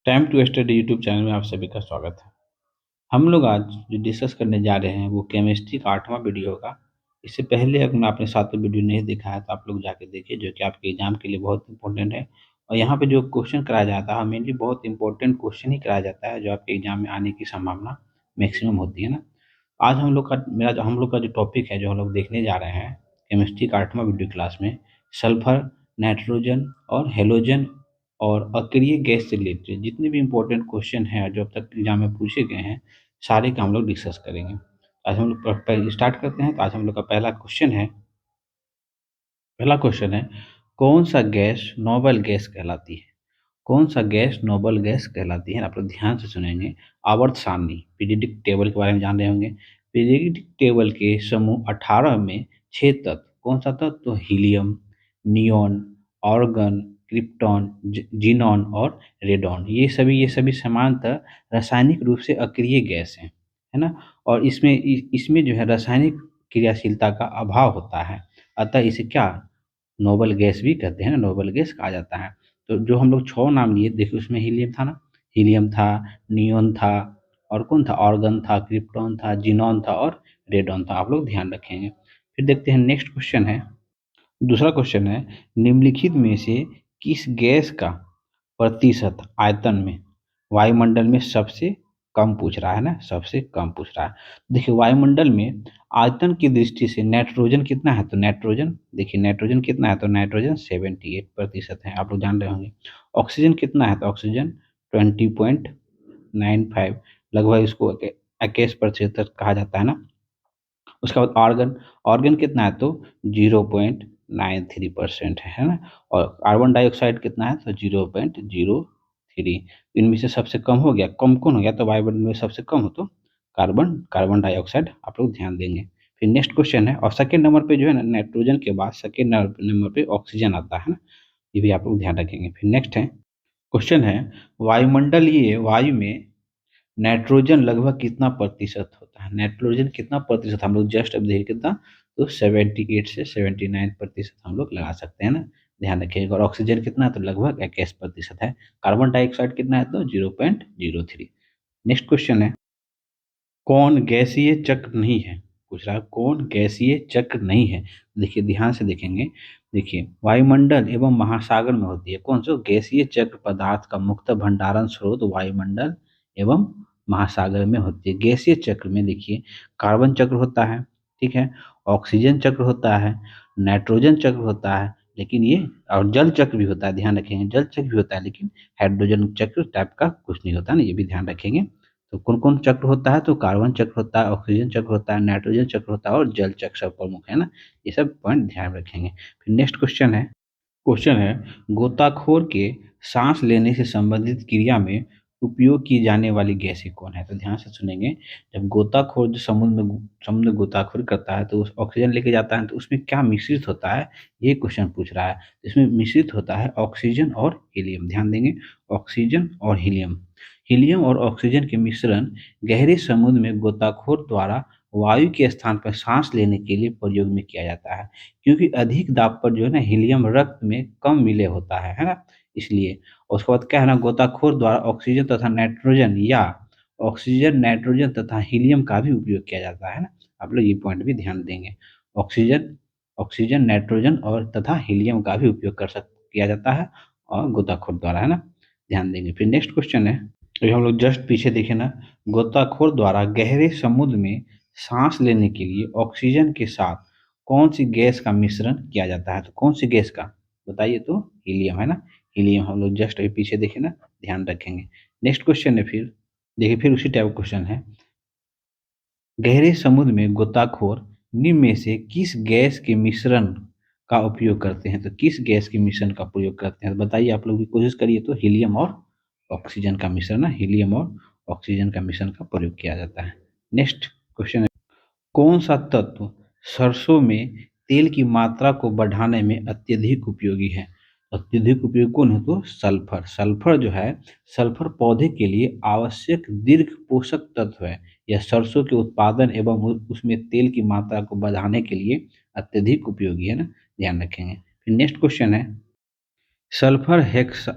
Time to study YouTube channel में आप सभी का स्वागत है। हम लोग आज जो डिस्कस करने जा रहे हैं वो केमिस्ट्री का 8वां वीडियो होगा। इससे पहले अगर आपने 7वां वीडियो नहीं देखा है तो आप लोग जाके देखिए, जो कि आपके एग्जाम के लिए बहुत इंपॉर्टेंट है। और यहाँ पे जो क्वेश्चन कराया जाता है मेनली बहुत इंपॉर्टेंट क्वेश्चन ही कराया जाता है, जो आपके एग्जाम में आने की संभावना मैक्सिमम होती है ना। आज हम लोग का जो टॉपिक है, जो हम लोग देखने जा रहे हैं केमिस्ट्री का 8वां वीडियो क्लास में, सल्फर, नाइट्रोजन और हेलोजन और अक्रिय गैस से रिलेटेड जितने भी इम्पोर्टेंट क्वेश्चन हैं जो अब तक एग्जाम में पूछे गए हैं, सारे का हम लोग डिस्कस करेंगे। आज हम लोग स्टार्ट करते हैं। तो आज हम लोग का पहला क्वेश्चन है, कौन सा गैस नोबल गैस कहलाती है? कौन सा गैस नोबल गैस कहलाती है? आप लोग ध्यान से सुनेंगे। आवर्त सारणी, पीरियडिक टेबल के बारे में जान रहे होंगे। पीरियडिक टेबल के समूह 18 में 6 तत्व, कौन सा तत्व? तो helium, neon, organ, krypton, xenon और रेडॉन, ये सभी समानतः रासायनिक रूप से अक्रिय गैस हैं, है ना। और इसमें जो है रासायनिक क्रियाशीलता का अभाव होता है, अतः इसे क्या नोबल गैस भी कहते हैं ना, नोबल गैस कहा जाता है। तो जो हम लोग 6 नाम लिए, देखिए उसमें हीलियम था ना, हीलियम था, नियोन था, और कौन था? ऑर्गन था, क्रिप्टॉन था, जीनॉन था और रेडॉन था। आप लोग ध्यान रखेंगे। फिर देखते हैं नेक्स्ट क्वेश्चन है। दूसरा क्वेश्चन है, निम्नलिखित में से किस गैस का प्रतिशत आयतन में वायुमंडल में सबसे कम पूछ रहा है ना, सबसे कम पूछ रहा है। देखिए वायुमंडल में आयतन की दृष्टि से नाइट्रोजन कितना है? तो नाइट्रोजन, देखिए नाइट्रोजन कितना है? तो नाइट्रोजन 78% है, आप लोग जान रहे होंगे। ऑक्सीजन कितना है? तो ऑक्सीजन 20.95, लगभग इसको 21% कहा जाता है ना। उसके बाद ऑर्गन, ऑर्गन कितना है? तो 0.93% है ना। और कार्बन डाइऑक्साइड कितना है? तो 0.03। इनमें से सबसे कम हो गया, कम कौन हो गया? तो वायुमंडल में सबसे कम हो तो कार्बन कार्बन डाइऑक्साइड, आप लोग ध्यान देंगे। फिर नेक्स्ट क्वेश्चन है, और सेकेंड नंबर पे जो है ना, नाइट्रोजन के बाद सेकेंड नंबर पे ऑक्सीजन आता है ना, ये भी आप लोग ध्यान रखेंगे। फिर नेक्स्ट है, क्वेश्चन है, वायुमंडलीय वायु में नाइट्रोजन लगभग कितना प्रतिशत होता है? नाइट्रोजन कितना प्रतिशत? हम लोग जस्ट अब देखिए कितना, तो 78 से 79% हम लोग लगा सकते हैं ना, ध्यान रखिएगा। और ऑक्सीजन कितना है? तो लगभग 21% है। कार्बन डाइऑक्साइड कितना है? तो 0.03। नेक्स्ट क्वेश्चन है, कौन गैसीय चक्र नहीं है? पूछ रहा है कौन गैसीय चक्र नहीं है। देखिए ध्यान से देखेंगे। देखिए वायुमंडल एवं महासागर में होती है कौन सा गैसीय चक्र? पदार्थ का मुक्त भंडारण स्रोत वायुमंडल एवं महासागर में होती है। गैसीय चक्र में देखिए कार्बन चक्र होता है, ठीक है, ऑक्सीजन चक्र होता है, नाइट्रोजन चक्र होता है, लेकिन ये और जल चक्र भी होता है, ध्यान रखेंगे, जल चक्र भी होता है, लेकिन हाइड्रोजन चक्र टाइप का कुछ नहीं होता ना, ये भी ध्यान रखेंगे। तो कौन-कौन चक्र होता है? तो कार्बन चक्र होता है, ऑक्सीजन चक्र होता है, नाइट्रोजन चक्र होता है और जल चक्र सब प्रमुख है ना। ये सब पॉइंट ध्यान रखेंगे। फिर नेक्स्ट क्वेश्चन है, गोताखोर के सांस लेने से संबंधित क्रिया में उपयोग की जाने वाली गैसें कौन है? तो ध्यान से सुनेंगे। जब गोताखोर जो समुद्र में गोताखोरी करता है तो उस ऑक्सीजन लेके जाता है, तो उसमें क्या मिश्रित होता है, ये क्वेश्चन पूछ रहा है। इसमें मिश्रित होता है ऑक्सीजन और हीलियम, ध्यान देंगे, ऑक्सीजन और हीलियम। हीलियम और ऑक्सीजन के मिश्रण गहरे समुद्र में गोताखोर द्वारा वायु के स्थान पर सांस लेने के लिए प्रयोग में किया जाता है, क्योंकि अधिक दाब पर जो है ना हीलियम रक्त में कम मिले होता है ना, इसलिए। और उसके बाद क्या है ना, गोताखोर द्वारा ऑक्सीजन, नाइट्रोजन तथा हीलियम का भी उपयोग किया जाता है ना। आप लोग ये पॉइंट भी ध्यान देंगे। ऑक्सीजन ऑक्सीजन नाइट्रोजन और तथा हीलियम का भी उपयोग किया जाता है और गोताखोर द्वारा, है ना, ध्यान देंगे। फिर नेक्स्ट क्वेश्चन है, तो हम लोग जस्ट पीछे देखें ना, गोताखोर द्वारा गहरे समुद्र में सांस लेने के लिए ऑक्सीजन के साथ कौन सी गैस का मिश्रण किया जाता है? तो कौन सी गैस का बताइए? तो हीलियम, है ना, हीलियम। हम लोग जस्ट अभी पीछे देखें ना, ध्यान रखेंगे। नेक्स्ट क्वेश्चन है, फिर देखिए, फिर उसी टाइप क्वेश्चन है, गहरे समुद्र में गोताखोर निम्न में से किस गैस के मिश्रण का उपयोग करते हैं? तो किस गैस के मिश्रण का प्रयोग करते हैं? तो बताइए, आप लोग भी कोशिश करिए। तो हीलियम और ऑक्सीजन का मिश्रण है, हीलियम और ऑक्सीजन का मिश्रण का प्रयोग किया जाता है। नेक्स्ट क्वेश्चन है, कौन सा तत्व सरसों में तेल की मात्रा को बढ़ाने में अत्यधिक उपयोगी है? अत्यधिक उपयोगी कौन है? तो सल्फर। सल्फर जो है, सल्फर पौधे के लिए आवश्यक दीर्घ पोषक तत्व है। यह सरसों के उत्पादन एवं उसमें तेल की मात्रा को बढ़ाने के लिए अत्यधिक उपयोगी है ना, ध्यान रखेंगे। फिर नेक्स्ट क्वेश्चन है, सल्फर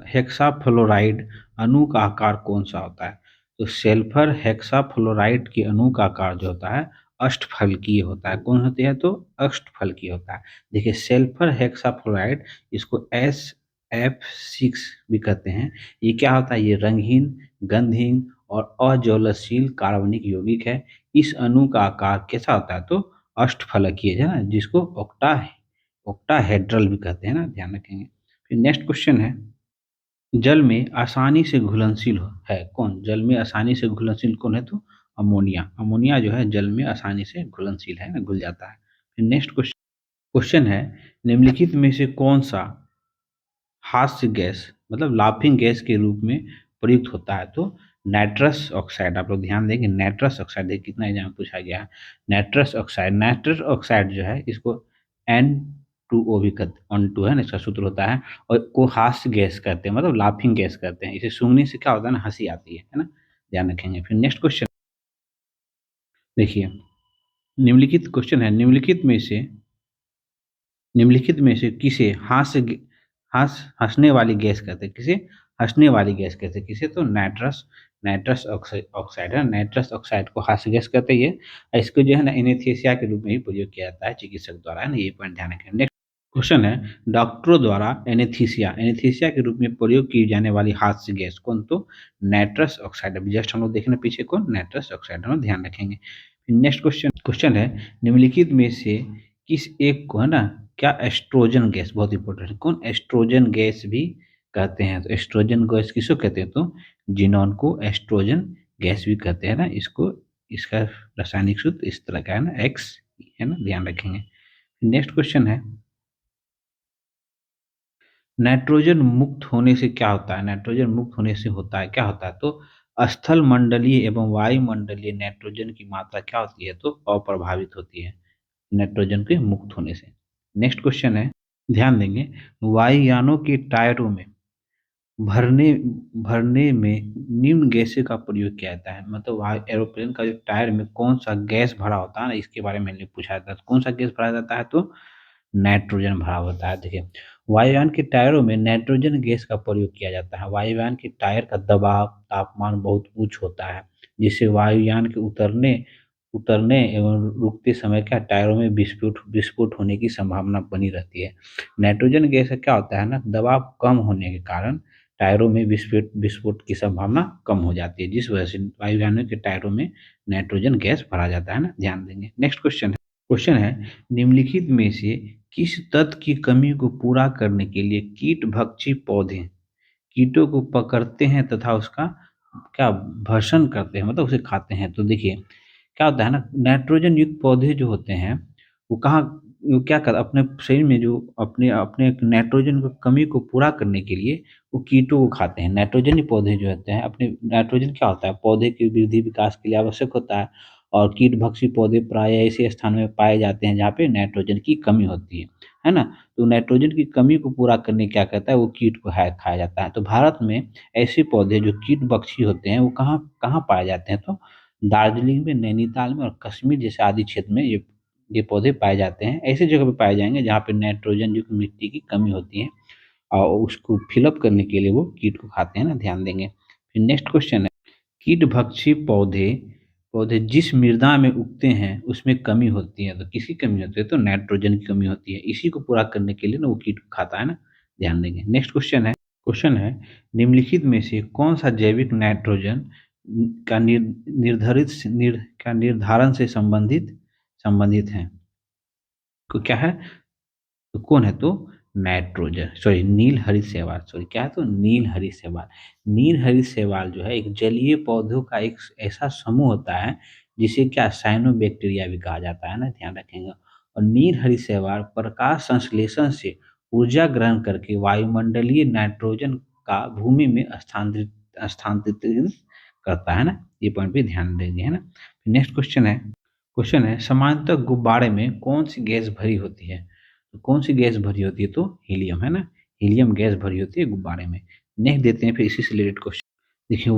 हेक्साफ्लोराइड अणु का आकार कौन सा होता है? तो सल्फर हेक्साफ्लोराइड के अणु का आकार जो होता है अष्टफलकीय होता है। कौन होती है? तो अष्टफलकीय होता है। देखिए सल्फर हेक्साफ्लोराइड, इसको SF6 भी कहते हैं। ये क्या होता है? ये रंगहीन, गंधहीन और अज्वलनशील कार्बनिक यौगिक है। इस अणु का आकार कैसा होता है? तो अष्टफलकीय है ना, जिसको ऑक्टाहेड्रल भी कहते हैं ना, ध्यान रखेंगे। फिर नेक्स्ट क्वेश्चन है, जल में आसानी से घुलनशील है कौन? जल में आसानी से घुलनशील कौन है? तो अमोनिया। अमोनिया जो है जल में आसानी से घुलनशील है ना, घुल जाता है। फिर नेक्स्ट क्वेश्चन है, निम्नलिखित में से कौन सा हास्य गैस मतलब लाफिंग गैस के रूप में प्रयुक्त होता है? तो नाइट्रस ऑक्साइड। आप लोग ध्यान देंगे, नाइट्रस ऑक्साइड देखिए कितना एग्जाम में पूछा गया है। नाइट्रस ऑक्साइड जो है इसको N2O भी कहते हैं, ऑन टू है ना इसका सूत्र होता है। और को हास्य गैस कहते हैं, मतलब लाफिंग गैस कहते हैं। इसे सूंघने से क्या होता है ना, हंसी आती है ना, ध्यान रखेंगे। फिर नेक्स्ट क्वेश्चन देखिए, निम्नलिखित क्वेश्चन है, निम्नलिखित में से किसे हंसने वाली गैस कहते हैं? किसे हंसने वाली गैस कहते हैं? किसे? तो नाइट्रस ऑक्साइड है। नाइट्रस ऑक्साइड को हास्य गैस कहते हैं ये। और इसको जो है ना एनेस्थीसिया के रूप में भी प्रयोग किया जाता है चिकित्सक द्वारा, है ना, ये पॉइंट ध्यान रखें। नेक्स्ट क्वेश्चन है, डॉक्टरों द्वारा एनेस्थीसिया के रूप में प्रयोग की जाने वाली हास्य गैस कौन? तो नाइट्रस ऑक्साइड। अभी जस्ट हम लोग देखें पीछे कौन, नाइट्रस ऑक्साइड, हम ध्यान रखेंगे। फिर नेक्स्ट क्वेश्चन है, निम्नलिखित में से किस एक को है ना, क्या एस्ट्रोजन गैस, बहुत इंपॉर्टेंट है, कौन एस्ट्रोजन गैस भी कहते हैं? तो एस्ट्रोजन गैस किसको कहते हैं? तो जिनॉन को एस्ट्रोजन गैस भी कहते हैं ना। इसको इसका रासायनिक सूत्र इस तरह का है ना, एक्स, है ना, ध्यान रखेंगे। नेक्स्ट क्वेश्चन है, नाइट्रोजन मुक्त होने से क्या होता है? नाइट्रोजन मुक्त होने से होता है क्या होता है? तो स्थल मंडलीय एवं वायुमंडलीय नाइट्रोजन की मात्रा क्या होती है? तो अप्रभावित होती है नाइट्रोजन के मुक्त होने से। नेक्स्ट क्वेश्चन है, ध्यान देंगे, वायुयानों के टायरों में भरने भरने में निम्न गैसें का प्रयोग किया जाता है। मतलब वायु एरोप्लेन का जो टायर में कौन सा गैस भरा होता है ना, इसके बारे में पूछा जाता है। कौन सा गैस भरा जाता है? तो नाइट्रोजन भरा होता है। देखिए वायुयान के टायरों में नाइट्रोजन गैस का प्रयोग किया जाता है। वायुयान के टायर का दबाव तापमान बहुत उच्च होता है, जिससे वायुयान के उतरने उतरने एवं रुकते समय क्या टायरों में विस्फोट विस्फोट होने की संभावना बनी रहती है। नाइट्रोजन गैस का क्या होता है ना, दबाव कम होने के कारण टायरों में विस्फोट विस्फोट की संभावना कम हो जाती है, जिस वजह से वायुयानों के टायरों में नाइट्रोजन गैस भरा जाता है ना, ध्यान देंगे। नेक्स्ट क्वेश्चन है, निम्नलिखित में से किस तत्व की कमी को पूरा करने के लिए कीट भक्षी पौधे कीटों को पकड़ते हैं तथा उसका क्या भक्षण करते हैं, मतलब उसे खाते हैं? तो देखिए क्या होता है ना, नाइट्रोजन युक्त पौधे जो होते हैं वो कहाँ वो क्या कर अपने शरीर में जो अपने अपने नाइट्रोजन की कमी को पूरा करने के लिए वो कीटों को खाते हैं। नाइट्रोजन पौधे जो होते हैं अपने नाइट्रोजन क्या होता है, पौधे की वृद्धि विकास के लिए आवश्यक होता है। और कीट भक्षी पौधे प्राय ऐसे स्थान में पाए जाते हैं जहाँ पे नाइट्रोजन की कमी होती है ना। तो नाइट्रोजन की कमी को पूरा करने क्या करता है, वो कीट को खाया जाता है। तो भारत में ऐसे पौधे जो कीट भक्षी होते हैं वो कहाँ कहाँ पाए जाते हैं? तो दार्जिलिंग में, नैनीताल में और कश्मीर जैसे आदि क्षेत्र में ये पौधे पाए जाते हैं। ऐसी जगह पे पाए जाएंगे जहाँ पे नाइट्रोजन युक्त मिट्टी की कमी होती है, और उसको फिलअप करने के लिए वो कीट को खाते हैं ना, ध्यान देंगे। फिर नेक्स्ट क्वेश्चन है, कीट भक्षी पौधे पौधे जिस मृदा में उगते हैं उसमें कमी होती है, तो किसकी कमी होती है? तो नाइट्रोजन की कमी होती है। इसी को पूरा करने के लिए ना वो कीट को खाता है ना, ध्यान देंगे। नेक्स्ट क्वेश्चन है, निम्नलिखित में से कौन सा जैविक नाइट्रोजन का निर्धारण से संबंधित है? तो क्या है? तो कौन है? तो नाइट्रोजन, सॉरी नील हरित शैवाल, सॉरी क्या है? तो नील हरित शैवाल। नील हरित शैवाल जो है एक जलीय पौधों का एक ऐसा समूह होता है जिसे क्या साइनोबैक्टीरिया भी कहा जाता है ना, ध्यान रखेंगे। और नील हरित शैवाल प्रकाश संश्लेषण से ऊर्जा ग्रहण करके वायुमंडलीय नाइट्रोजन का भूमि में स्थानांतरित करता है ना, ये पॉइंट भी ध्यान देंगे, है ना। नेक्स्ट क्वेश्चन है, सामान्यतः गुब्बारे में कौन सी गैस भरी होती है? तो कौन सी गैस भरी होती है? तो हीलियम, है ना, हीलियम गैस भरी होती है गुब्बारे में। नेक्स्ट देते हैं फिर इसी से रिलेटेड क्वेश्चन। देखिए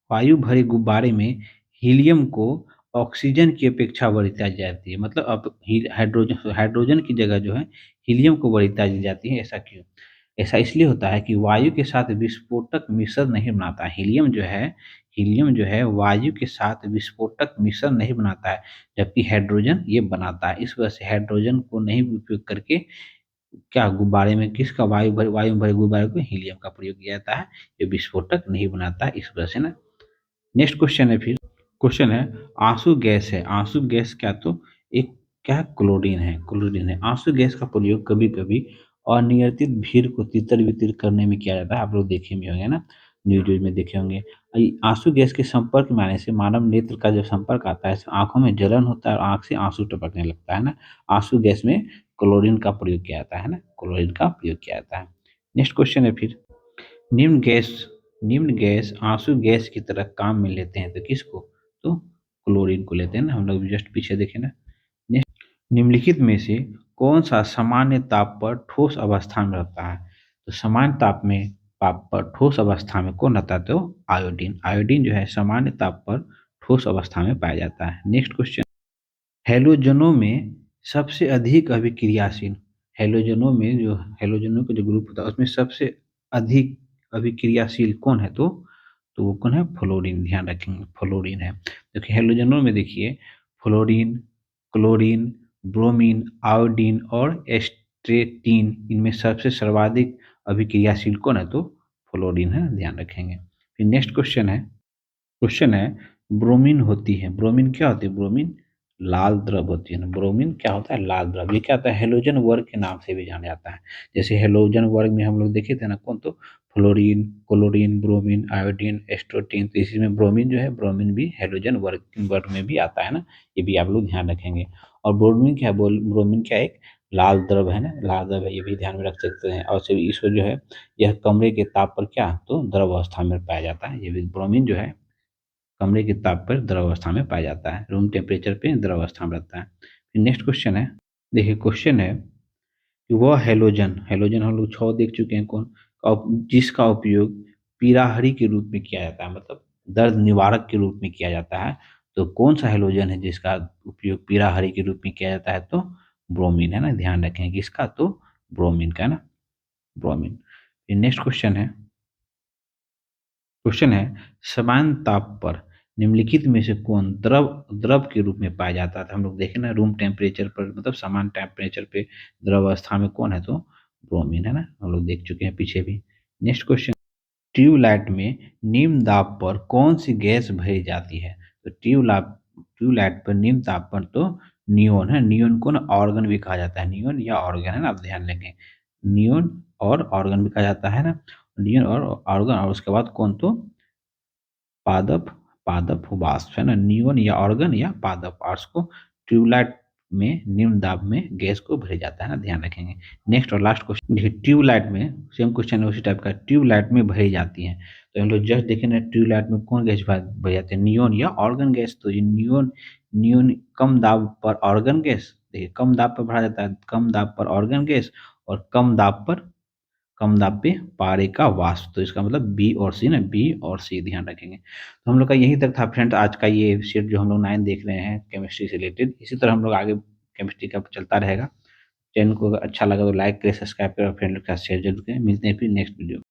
वायु भरे गुब्बारे में हीलियम को ऑक्सीजन की अपेक्षा वरीयता दी जाती है। मतलब अब हाइड्रोजन की जगह जो है हीलियम को वरीयता दी जाती है, ऐसा क्यों? ऐसा इसलिए होता है कि वायु के साथ विस्फोटक मिश्रण नहीं बनाता। हीलियम जो है वायु के साथ विस्फोटक मिश्रण नहीं बनाता है, जबकि हाइड्रोजन ये बनाता है। इस वजह से हाइड्रोजन को नहीं उपयोग करके क्या गुब्बारे में किसका वायु में भरे गुब्बारे को हीलियम का प्रयोग किया जाता है। ये विस्फोटक नहीं बनाता है इस वजह से ना। नेक्स्ट क्वेश्चन है फिर। क्वेश्चन है, आंसू गैस है। आंसू गैस क्या तो एक क्या है, क्लोरीन है। आंसू गैस का प्रयोग कभी कभी अनियंत्रित भीड़ को तितर बितर करने में किया जाता है। आप लोग देखे भी होंगे ना, न्यूज में देखे होंगे। आंसू गैस के संपर्क में आने से मानव नेत्र का जब संपर्क आता है तो आंखों में जलन होता है और आंख से आंसू टपकने लगता है ना। आंसू गैस में क्लोरीन का प्रयोग किया जाता है ना, क्लोरीन का प्रयोग किया जाता है। नेक्स्ट क्वेश्चन है फिर। निम्न गैस निम्न गैस आंसू गैस की तरह काम में लेते हैं तो किसको, तो क्लोरीन को लेते हैं ना। हम लोग जस्ट पीछे देखे ना। निम्नलिखित में से कौन सा सामान्य ताप पर ठोस अवस्था में रहता है, तो सामान्य ताप पर ठोस अवस्था में कौन रहता है, तो आयोडीन। आयोडीन जो है सामान्य ताप पर ठोस अवस्था में पाया जाता है। Next question. हैलोजनों में सबसे अधिक अभिक्रियाशील, हैलोजनों का जो ग्रुप होता है उसमें सबसे अधिक अभिक्रियाशील कौन है, तो वो कौन है, फ्लोरीन। ध्यान रखेंगे फ्लोरीन है। देखिए हैलोजनों में देखिए फ्लोरीन, क्लोरीन, ब्रोमीन, आयोडीन और एस्ट्रेटीन, इनमें सबसे सर्वाधिक अभिक्रियाशील कौन है, तो फ्लोरीन है। ध्यान रखेंगे। फिर नेक्स्ट क्वेश्चन है ब्रोमीन होती है। ब्रोमीन क्या होती है, ब्रोमीन लाल द्रव होती है ना। ब्रोमीन क्या होता है, लाल द्रव। ये क्या होता है, हेलोजन वर्ग के नाम से भी जाना जाता है। जैसे हेलोजन वर्ग में हम लोग देखे थे ना, कौन तो फ्लोरीन, क्लोरीन, ब्रोमीन, आयोडीन, एस्ट्रोटीन। तो इसी में ब्रोमीन जो है, ब्रोमीन भी हेलोजन वर्ग में भी आता है ना। ये भी आप लोग ध्यान रखेंगे। और ब्रोमीन क्या एक लाल द्रव है ना, लाल द्रव है, ये भी ध्यान में रख सकते हैं। और सिर्फ इसको जो है यह कमरे के ताप पर क्या, तो द्रव अवस्था में पाया जाता है। ये भी ब्रोमीन जो है कमरे के ताप पर द्रव अवस्था में पाया जाता है, रूम टेम्परेचर पे द्रव अवस्था में रहता है। फिर नेक्स्ट क्वेश्चन है। देखिए क्वेश्चन है कि वह हैलोजन, हैलोजन हम लोग 6 देख चुके हैं कौन, जिसका उपयोग पीराहरी के रूप में किया जाता है, मतलब दर्द निवारक के रूप में किया जाता है। तो कौन सा हैलोजन है जिसका उपयोग पीराहरी के रूप में किया जाता है, तो ब्रोमीन है ना। ध्यान रखें किसका, तो ब्रोमीन का है ना, ब्रोमीन। फिर नेक्स्ट क्वेश्चन है, समान ताप पर निम्नलिखित में से कौन द्रव द्रव के रूप में पाया जाता था। हम लोग देखें ना, रूम टेम्परेचर पर मतलब समान टेम्परेचर पे द्रव अवस्था में कौन है, तो ब्रोमीन है ना। हम लोग देख चुके हैं पीछे भी। Next question. ट्यूबलाइट में निम्न दाब पर कौन सी गैस भरी जाती है, तो ट्यूबलाइट पर निम्न ताप पर तो नियोन है। नियोन को ना ऑर्गन भी कहा जाता है, नियोन या ऑर्गन है ना, आप ध्यान रखें। नियोन और ऑर्गन भी कहा जाता है ना, नियोन और ऑर्गन। और उसके बाद कौन, तो पादप पादप वाष्प है ना, नियोन या ऑर्गन या पादप। और उसको ट्यूबलाइट में निम्न दाब में गैस को भरे जाता है ना, ध्यान रखेंगे। नेक्स्ट और लास्ट क्वेश्चन देखिए, ट्यूबलाइट में सेम क्वेश्चन है उसी टाइप का, ट्यूबलाइट में भरी जाती है। तो हम लोग जस्ट देखें ना, ट्यूबलाइट में कौन गैस भरी जाती है, नियोन या ऑर्गन गैस। तो ये नियोन नियोन कम दाब पर ऑर्गन गैस, देखिए कम दाब पर भरा जाता है, कम दाब पर ऑर्गन गैस, और कम दाब पे पारे का वाष्प। तो इसका मतलब बी और सी ना, बी और सी ध्यान रखेंगे। तो हम लोग का यही तक था फ्रेंड आज का ये सेट जो हम लोग 9 देख रहे हैं केमिस्ट्री से रिलेटेड। इसी तरह हम लोग आगे केमिस्ट्री का चलता रहेगा। चैनल को अगर अच्छा लगा तो लाइक करें, सब्सक्राइब करें और फ्रेंड लोग के साथ शेयर जरूर करें। मिलते हैं फिर नेक्स्ट वीडियो।